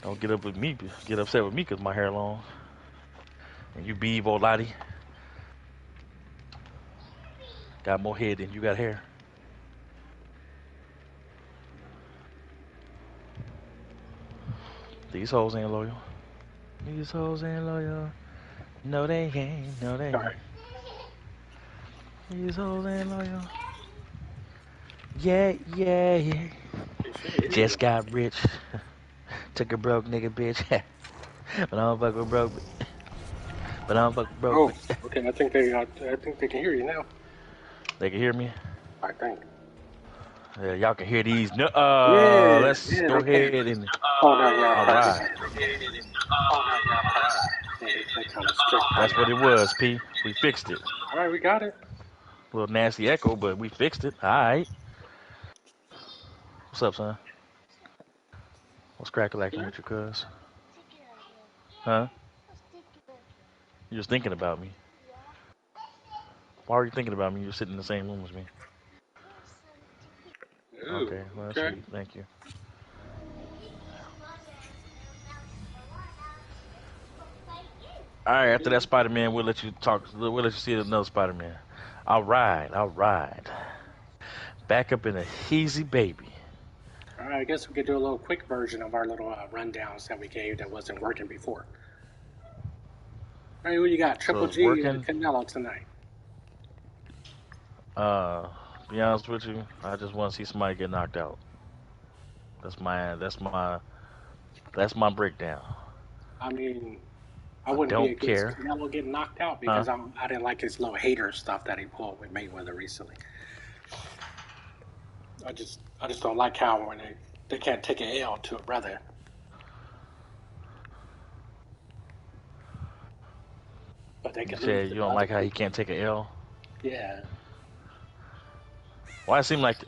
Don't get up with me. Get upset with me because my hair long. And you be evil, Lottie. Got more head than you got hair. These hoes ain't loyal. These hoes ain't loyal. No, they ain't. No, they ain't. Sorry. These hoes ain't loyal. Yeah, yeah, yeah. Just got rich. Took a broke nigga bitch. But I don't fuck with broke. But I don't fuck with broke. Oh, okay. I think they can hear you now. They can hear me. I think. Yeah, y'all can hear these. No, Yeah, let's go ahead and. Oh no, yeah, All practice. right. Yeah, they kind of strict. That's what it was, P. We fixed it. All right, we got it. A little nasty echo, but we fixed it. All right. What's up, son? What's crack-a-lacking with your cuz? Huh? You just thinking about me. Why are you thinking about me? You're sitting in the same room as me. Ooh, Okay, well, that's okay. sweet. Thank you. All right, after that Spider-Man, we'll let you talk. We'll let you see another Spider-Man. All right, all right. Back up in a easy baby. All right, I guess we could do a little quick version of our little rundowns that we gave that wasn't working before. All right, what you got? So Triple it's G and working. Canelo tonight. Be honest with you, I just want to see somebody get knocked out. That's my breakdown. I mean, I I wouldn't be don't against care. Canelo getting knocked out Huh? because I didn't like his little hater stuff that he pulled with Mayweather recently. I just don't like how when they can't take an L to a brother. But they You can lose said to you the don't other like how he people. can't take an L. Yeah. Why it seemed like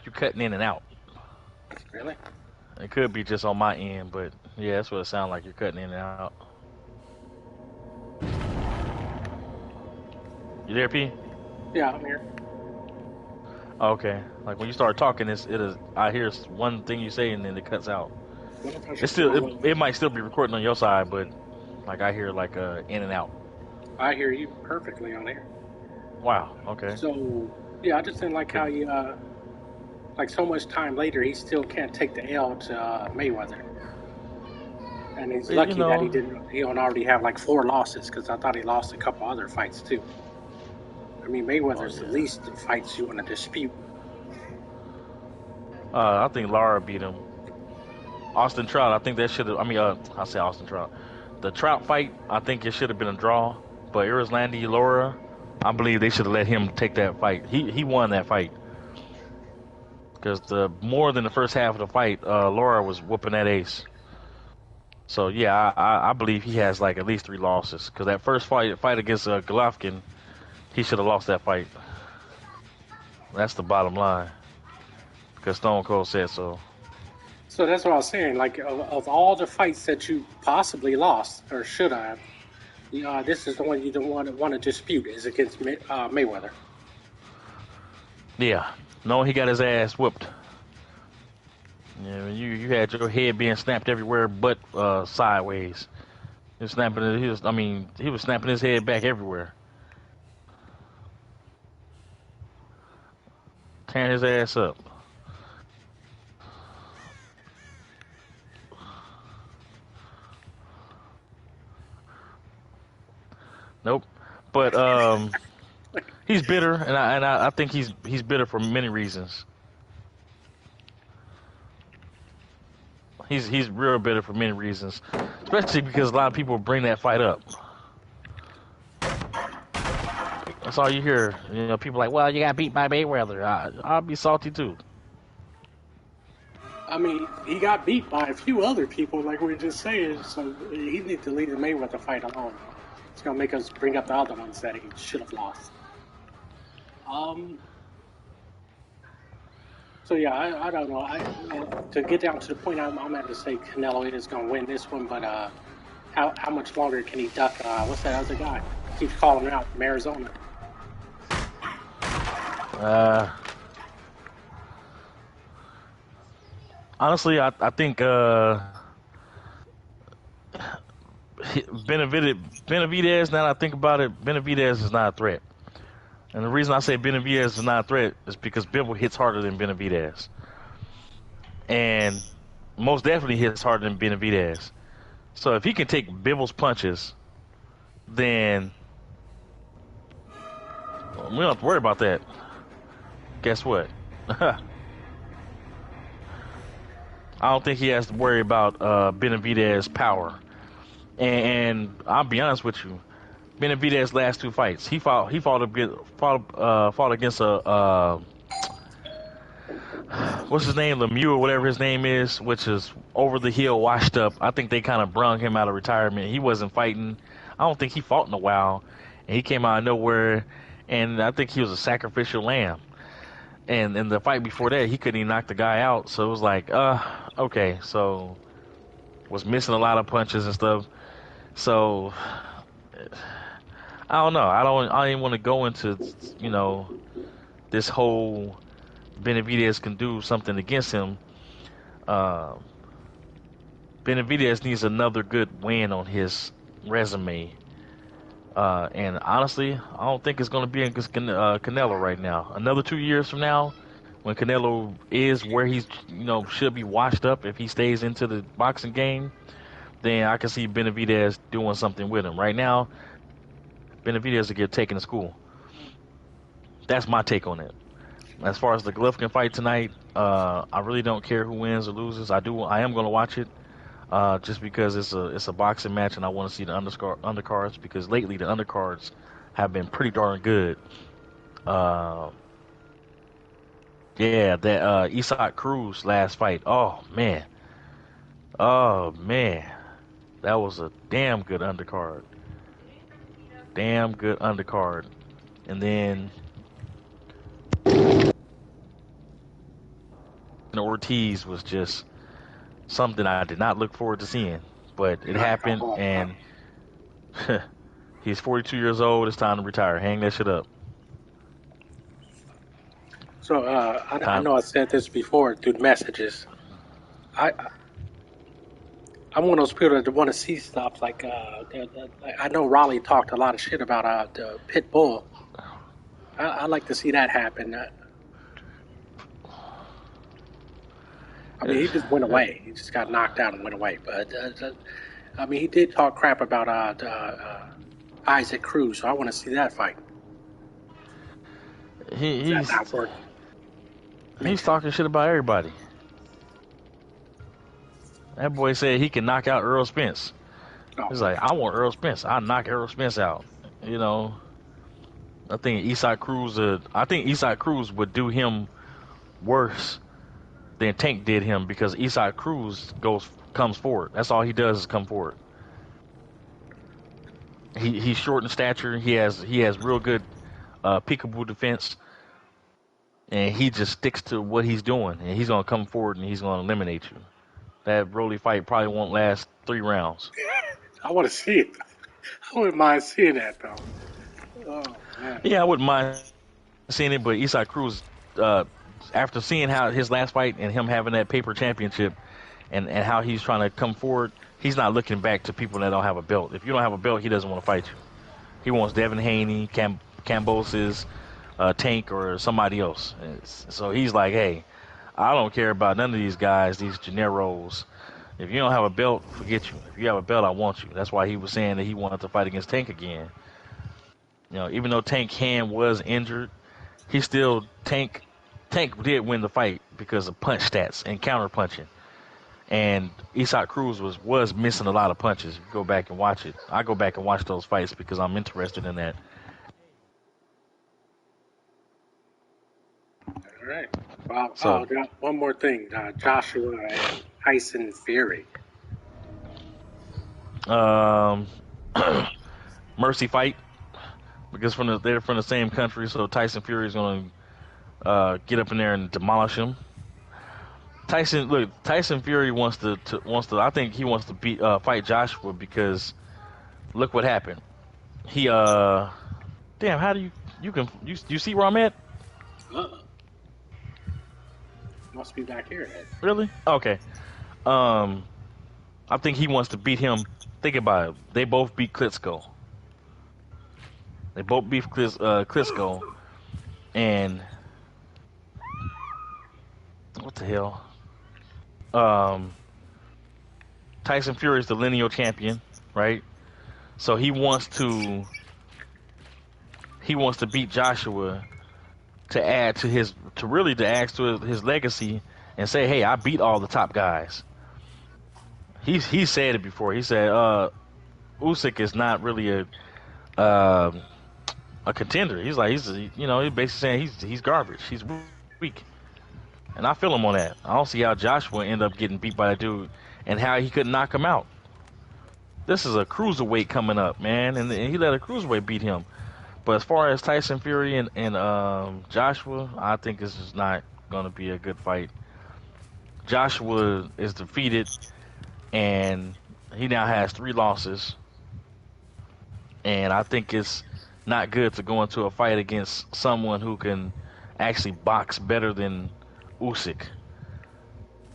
you cutting in and out. Really? It could be just on my end, but yeah, that's what it sounds like. You're cutting in and out. You there, P? Yeah, I'm here. Okay. Like when you start talking, it is. I hear one thing you say and then it cuts out. What if I It's should do a still little? it might still be recording on your side, but like I hear like in and out. I hear you perfectly on here. Wow. Okay. So yeah, I just didn't like how Couldn't. he like so much time later he still can't take the L to Mayweather, and he's You lucky that know. he don't already have like 4 losses because I thought he lost a couple other fights too. I mean Oh Mayweather's the yeah. least fights you want to dispute. I think Lara beat him. Austin Trout. I think that should have. I mean, I say Austin Trout. The Trout fight. I think it should have been a draw. But Erislandy Lara, I believe they should have let him take that fight. He won that fight because the more than the first half of the fight, Lara was whooping that ace. So yeah, I believe he has like at least 3 losses because that first fight against Golovkin, he should have lost that fight. That's the bottom line because Stone Cold said so. So that's what I was saying. Like of all the fights that you possibly lost or should have, this is the one you don't want to dispute is against Mayweather. Yeah, no, he got his ass whooped. Yeah, you had your head being snapped everywhere but sideways. He was snapping. He was snapping his head back everywhere, tearing his ass up. Nope. But he's bitter, and I think he's bitter for many reasons. He's real bitter for many reasons, especially because a lot of people bring that fight up. That's all you hear. You know, people like, well, you got beat by Mayweather. I'll be salty too. I mean, he got beat by a few other people, like we were just saying. So he needs to leave the Mayweather fight alone. It's gonna make us bring up the other ones that he should have lost. Um. So yeah, I don't know. To get down to the point, I'm at to say Canelo is gonna win this one, but how much longer can he duck? What's that other guy? Keeps calling him out from Arizona. Uh, Honestly, I think Benavidez. Now that I think about it, Benavidez is not a threat. And the reason I say Benavidez is not a threat is because Bivol hits harder than Benavidez, and most definitely hits harder than Benavidez. So if he can take Bivol's punches, then we don't have to worry about that. Guess what? I don't think he has to worry about Benavidez's power. And I'll be honest with you, Benavidez's last two fights, he fought against a what's his name, Lemieux or whatever his name is, which is over the hill, washed up. I think they kind of brung him out of retirement. He wasn't fighting. I don't think he fought in a while, and he came out of nowhere, and I think he was a sacrificial lamb. And in the fight before that, he couldn't even knock the guy out. So it was like, okay. So was missing a lot of punches and stuff. So I don't know. I don't even want to go into, this whole Benavidez can do something against him. Benavidez needs another good win on his resume. And honestly, I don't think it's going to be against Canelo right now. Another 2 years from now, when Canelo is where he's, should be washed up if he stays into the boxing game, then I can see Benavidez doing something with him. Right now, Benavidez will get taken to school. That's my take on it. As far as the Golovkin fight tonight, I really don't care who wins or loses. I am going to watch it. Just because it's a boxing match and I want to see the undercards, because lately the undercards have been pretty darn good. That Isaac Cruz last fight. Oh man, that was a damn good undercard. And then Ortiz was just something I did not look forward to seeing, but it happened, and he's 42 years old. It's time to retire. Hang that shit up. So I know I said this before through messages. I'm one of those people that want to see stuff like I know Raleigh talked a lot of shit about the pit bull. I'd like to see that happen. I mean, he just went away. He just got knocked out and went away. But I mean, he did talk crap about Isaac Cruz, so I want to see that fight. He's talking shit about everybody. That boy said he can knock out Earl Spence. Oh. He's like, I want Earl Spence. I'll knock Earl Spence out. I think Isaac Cruz would do him worse than Tank did him, because Isaac Cruz comes forward. That's all he does is come forward. He's short in stature. He has real good peekaboo defense, and he just sticks to what he's doing, and he's gonna come forward and he's gonna eliminate you. That Broly fight probably won't last 3 rounds. I want to see it. I wouldn't mind seeing that though. Oh man. Yeah, I wouldn't mind seeing it, but Isaac Cruz, after seeing how his last fight and him having that paper championship and how he's trying to come forward, he's not looking back to people that don't have a belt. If you don't have a belt, he doesn't want to fight you. He wants Devin Haney, Cambosis, Tank, or somebody else. So he's like, hey, I don't care about none of these guys, these generos. If you don't have a belt, forget you. If you have a belt, I want you. That's why he was saying that he wanted to fight against Tank again. Even though Tank's hand was injured, Tank did win the fight because of punch stats and counter punching. And Isaac Cruz was missing a lot of punches. Go back and watch it. I go back and watch those fights because I'm interested in that. All right. Well, one more thing. Joshua and Tyson Fury. Mercy fight, because they're from the same country, so Tyson Fury is going to get up in there and demolish him. Tyson Fury wants to. I think he wants to fight Joshua because look what happened. He damn, how do you see where I'm at? Must be back here then. Really? Okay. I think he wants to beat him. Think about it. They both beat Klitschko. They both beat Klitschko, and what the hell? Um, Tyson Fury is the lineal champion, right? So he wants to beat Joshua to add to his to add to his legacy and say, hey, I beat all the top guys. He said it before. He said, Usyk is not really uh, a contender. He's basically saying he's garbage. He's weak, and I feel him on that. I don't see how Joshua end up getting beat by that dude, and how he could knock him out. This is a cruiserweight coming up, man, and he let a cruiserweight beat him. But as far as Tyson Fury and Joshua, I think this is not going to be a good fight. Joshua is defeated, and he now has 3 losses. And I think it's not good to go into a fight against someone who can actually box better than Usyk.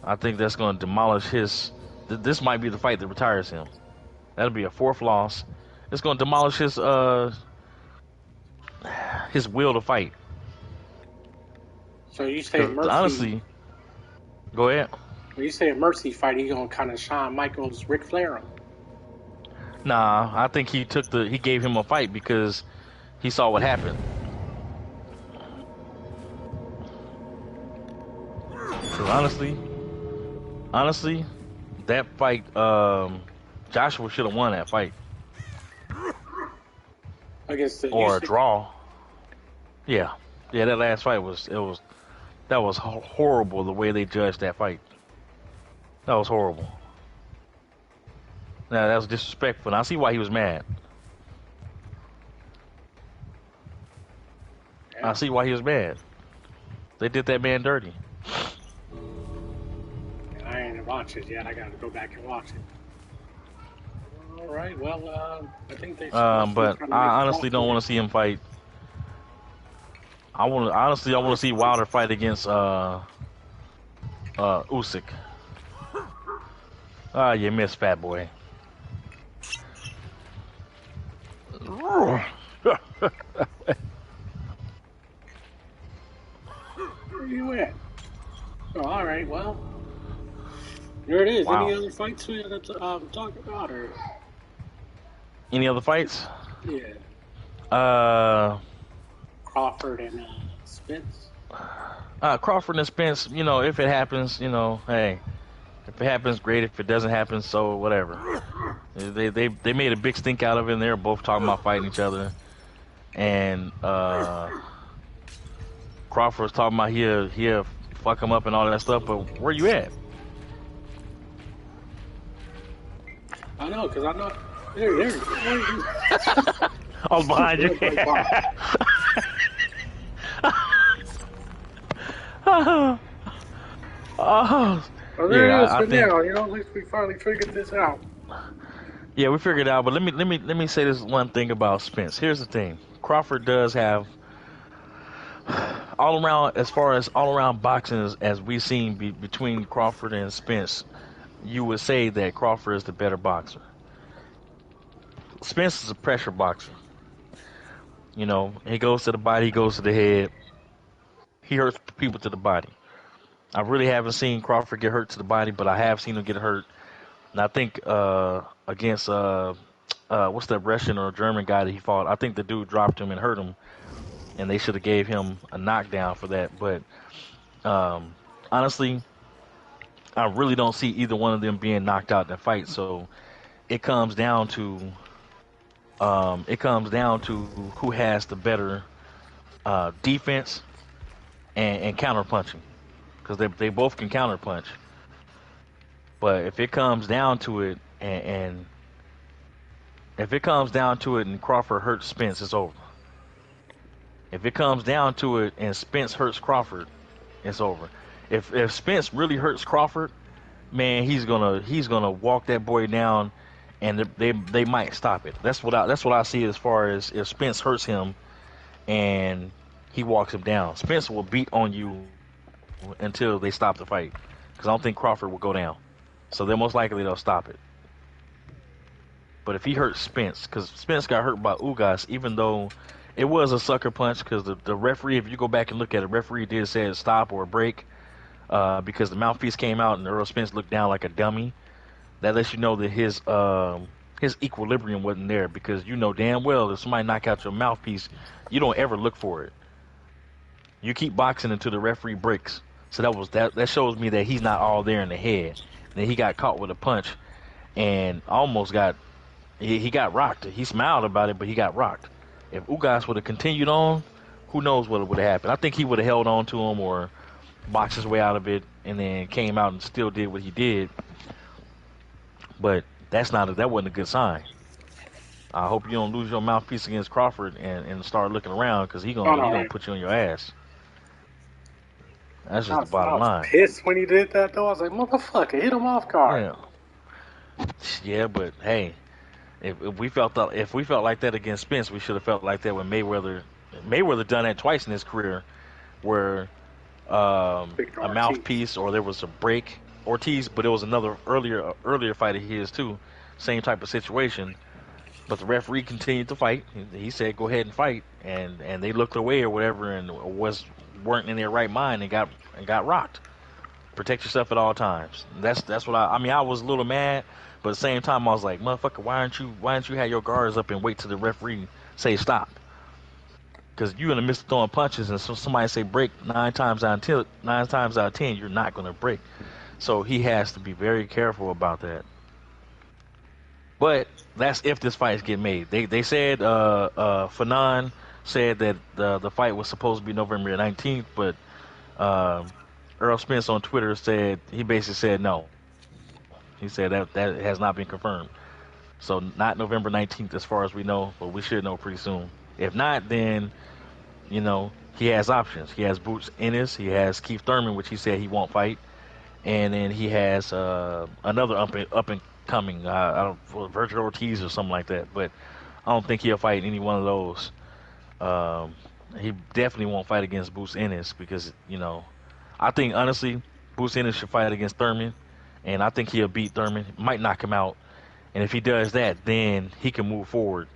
I think that's going to demolish his. This might be the fight that retires him. That'll be a 4th loss. It's going to demolish his will to fight. So you say Mercy? Honestly, go ahead. When you say a Mercy fight, you gonna kind of Shawn Michaels, Ric Flair him? Nah, I think he gave him a fight because he saw what happened. Because honestly, that fight, Joshua should have won that fight. Or a draw. Yeah, that last fight was horrible the way they judged that fight. That was horrible. Now that was disrespectful. And I see why he was mad. I see why he was mad. They did that man dirty. I ain't watched it yet. I got to go back and watch it. All right. Well, I think they. But I honestly don't want to see him fight. I want to see Wilder fight against Usyk. You missed, fat boy. Where you at? Oh, all right. Well, there it is. Wow. Any other fights we have to talk about, or any other fights? Yeah. Crawford and Spence. Crawford and Spence. If it happens, hey. If it happens, great. If it doesn't happen, so whatever. They made a big stink out of it, and they were both talking about fighting each other. And Crawford was talking about he'll fuck him up and all that stuff, but where you at? I know, because I know. There. I was behind you. Well, there it is for now. At least we finally figured this out. Yeah, we figured it out. But let me say this one thing about Spence. Here's the thing: Crawford does have all around boxing as we've seen between Crawford and Spence. You would say that Crawford is the better boxer. Spence is a pressure boxer. He goes to the body, he goes to the head. He hurts people to the body. I really haven't seen Crawford get hurt to the body, but I have seen him get hurt. And I think against what's that Russian or German guy that he fought? I think the dude dropped him and hurt him, and they should have gave him a knockdown for that. But honestly, I really don't see either one of them being knocked out in the fight. So it comes down to who has the better defense and counter punching. Because they both can counter punch. But if it comes down to it, and Crawford hurts Spence, it's over. If it comes down to it and Spence hurts Crawford, it's over. If Spence really hurts Crawford, man, he's gonna walk that boy down, and they might stop it. That's what I see as far as if Spence hurts him, and he walks him down. Spence will beat on you until they stop the fight, because I don't think Crawford will go down. So they're most likely they'll stop it. But if he hurts Spence, because Spence got hurt by Ugas, even though it was a sucker punch, because the referee, if you go back and look at it, referee did say stop or break, because the mouthpiece came out and Earl Spence looked down like a dummy. That lets you know that his equilibrium wasn't there, because you know damn well if somebody knock out your mouthpiece, you don't ever look for it. You keep boxing until the referee breaks. So that shows me that he's not all there in the head. And then he got caught with a punch and almost got he got rocked. He smiled about it, but he got rocked. If Ugas would have continued on, who knows what would have happened. I think he would have held on to him or boxed his way out of it and then came out and still did what he did. But that wasn't a good sign. I hope you don't lose your mouthpiece against Crawford and start looking around, because he gonna put you on your ass. That's just the bottom line. I was pissed when he did that, though. I was like, motherfucker, hit him off guard. Yeah, but hey, if we felt like that against Spence, we should have felt like that with Mayweather. Mayweather done that twice in his career, where a mouthpiece or there was a break. Ortiz, but it was another earlier fight of his too, same type of situation. But the referee continued to fight. He said, "Go ahead and fight," and they looked away or whatever, and weren't in their right mind and got rocked. Protect yourself at all times. That's what I mean. I was a little mad, but at the same time, I was like, "Motherfucker, why aren't you have your guards up and wait till the referee say stop?" Because you in the midst of throwing punches, and so somebody say break, nine times out of 10, you're not going to break. So he has to be very careful about that. But that's if this fight get made. They said Fanon said that the fight was supposed to be November 19th, but Earl Spence on Twitter said he basically said no. He said that has not been confirmed. So not November 19th as far as we know, but we should know pretty soon. If not, then he has options. He has Boots Ennis, he has Keith Thurman, which he said he won't fight, and then he has another up and coming, I don't Virgil Ortiz or something like that. But I don't think he'll fight any one of those. He definitely won't fight against Boots Ennis, because I think honestly Boots Ennis should fight against Thurman, and I think he'll beat Thurman. Might knock him out, and if he does that, then he can move forward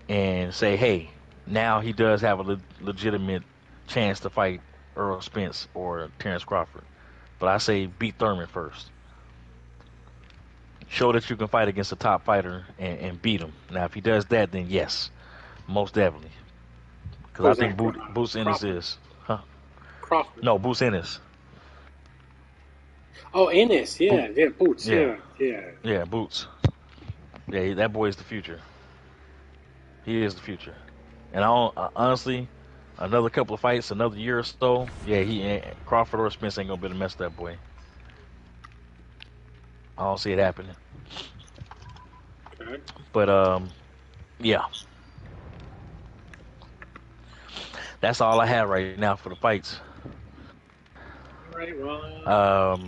and say, hey, now he does have a legitimate chance to fight Earl Spence or Terrence Crawford. But I say beat Thurman first. Show that you can fight against a top fighter and beat him. Now, if he does that, then yes, most definitely. Because I think Boots Ennis is. Huh? Crawford. No, Boots Ennis. Oh, Ennis, yeah, Boots, yeah. Yeah, Boots. Yeah, that boy is the future. He is the future. And honestly, another couple of fights, another year or so, yeah, Crawford or Spence ain't gonna be able to mess that boy. I don't see it happening. Okay. But yeah. That's all I have right now for the fights. All right, well.